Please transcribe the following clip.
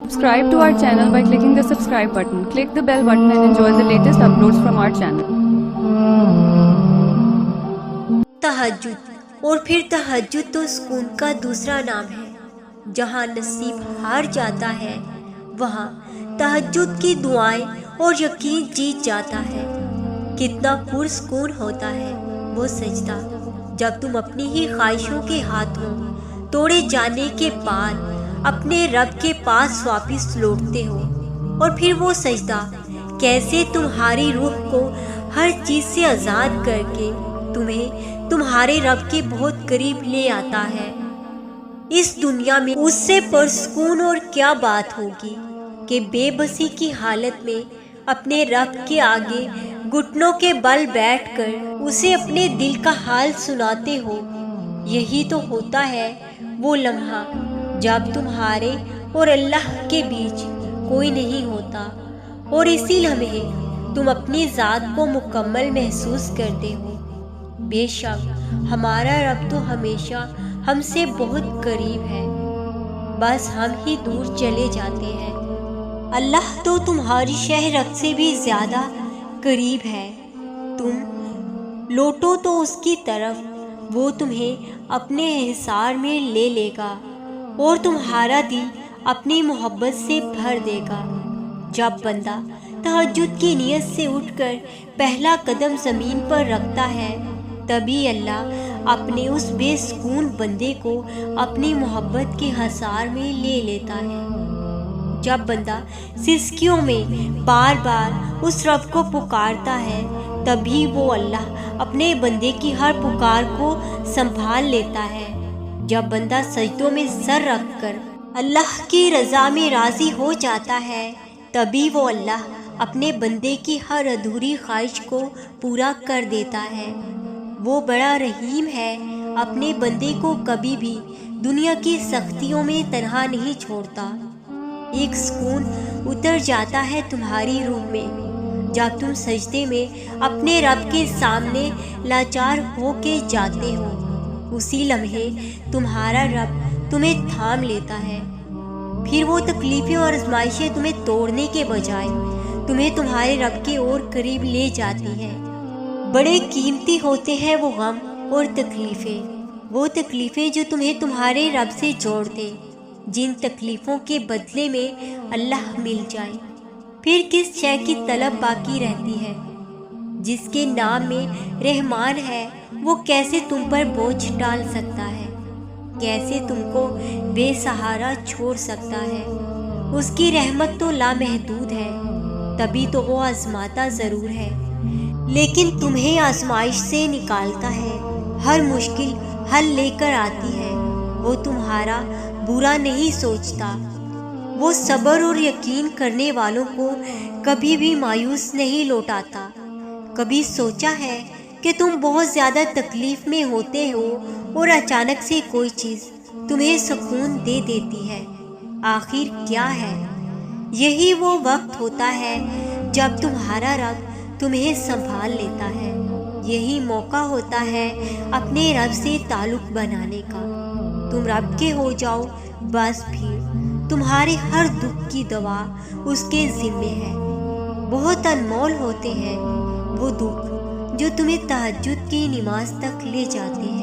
Subscribe to our channel by clicking the subscribe button. Click the bell button and enjoy the latest uploads from our channel. तहज्जुद और फिर तहज्जुद तो सुकून का दूसरा नाम है। जहाँ नसीब हार जाता है वहाँ तहज्जुद की दुआएं और यकीन जीत जाता है। कितना पुरसुकून होता है वो सजदा जब तुम अपनी ही ख्वाहिशों के हाथों तोड़े जाने के बाद अपने रब के पास वापस लौटते हो। और फिर वो सजदा कैसे तुम्हारी रूह को हर चीज़ से आज़ाद करके तुम्हें तुम्हारे रब के बहुत करीब ले आता है। इस दुनिया में उससे पुरसुकून और क्या बात होगी कि बेबसी की हालत में अपने रब के आगे घुटनों के बल बैठकर उसे अपने दिल का हाल सुनाते हो। यही तो होता है वो लम्हा जब तुम्हारे और अल्लाह के बीच कोई नहीं होता और इसी लम्हे तुम अपनी ज़ात को मुकम्मल महसूस करते हो। बेशक हमारा रब तो हमेशा हमसे बहुत करीब है, बस हम ही दूर चले जाते हैं। अल्लाह तो तुम्हारी शहरत से भी ज़्यादा करीब है। तुम लौटो तो उसकी तरफ, वो तुम्हें अपने हिसार में ले लेगा और तुम्हारा दिल अपनी मोहब्बत से भर देगा। जब बंदा तहज्जुद की नीयत से उठकर पहला कदम ज़मीन पर रखता है तभी अल्लाह अपने उस बेसुकून बंदे को अपनी मोहब्बत के हसार में ले लेता है। जब बंदा सिसकियों में बार बार उस रब को पुकारता है तभी वो अल्लाह अपने बंदे की हर पुकार को संभाल लेता है। जब बंदा सजदों में सर रखकर अल्लाह की रज़ा में राज़ी हो जाता है तभी वो अल्लाह अपने बंदे की हर अधूरी ख्वाहिश को पूरा कर देता है। वो बड़ा रहीम है, अपने बंदे को कभी भी दुनिया की सख्तियों में तन्हा नहीं छोड़ता। एक सुकून उतर जाता है तुम्हारी रूह में जब तुम सजदे में अपने रब के सामने लाचार हो के जाते हो। उसी लम्हे तुम्हारा रब तुम्हें थाम लेता है। फिर वो तकलीफ़ें और आज़माइशें तुम्हें तोड़ने के बजाय तुम्हें तुम्हारे रब के और करीब ले जाती हैं। बड़े कीमती होते हैं वो गम और तकलीफ़ें, वो तकलीफ़ें जो तुम्हें तुम्हारे रब से जोड़ते, जिन तकलीफ़ों के बदले में अल्लाह मिल जाए। फिर किस शय की तलब बाकी रहती है? जिसके नाम में रहमान है वो कैसे तुम पर बोझ डाल सकता है, कैसे तुमको बेसहारा छोड़ सकता है। उसकी रहमत तो लामहदूद है, तभी तो वो आजमाता ज़रूर है, लेकिन तुम्हें आजमाइश से निकालता है। हर मुश्किल हल लेकर आती है। वो तुम्हारा बुरा नहीं सोचता। वो सब्र और यकीन करने वालों को कभी भी मायूस नहीं लौटाता। कभी सोचा है कि तुम बहुत ज़्यादा तकलीफ़ में होते हो और अचानक से कोई चीज़ तुम्हें सुकून दे देती है? आखिर क्या है? यही वो वक्त होता है जब तुम्हारा रब तुम्हें संभाल लेता है। यही मौका होता है अपने रब से ताल्लुक़ बनाने का। तुम रब के हो जाओ बस, फिर तुम्हारे हर दुख की दवा उसके ज़िम्मे है। बहुत अनमोल होते हैं वो दुख जो तुम्हें तहज्जुद की नमाज तक ले जाते हैं।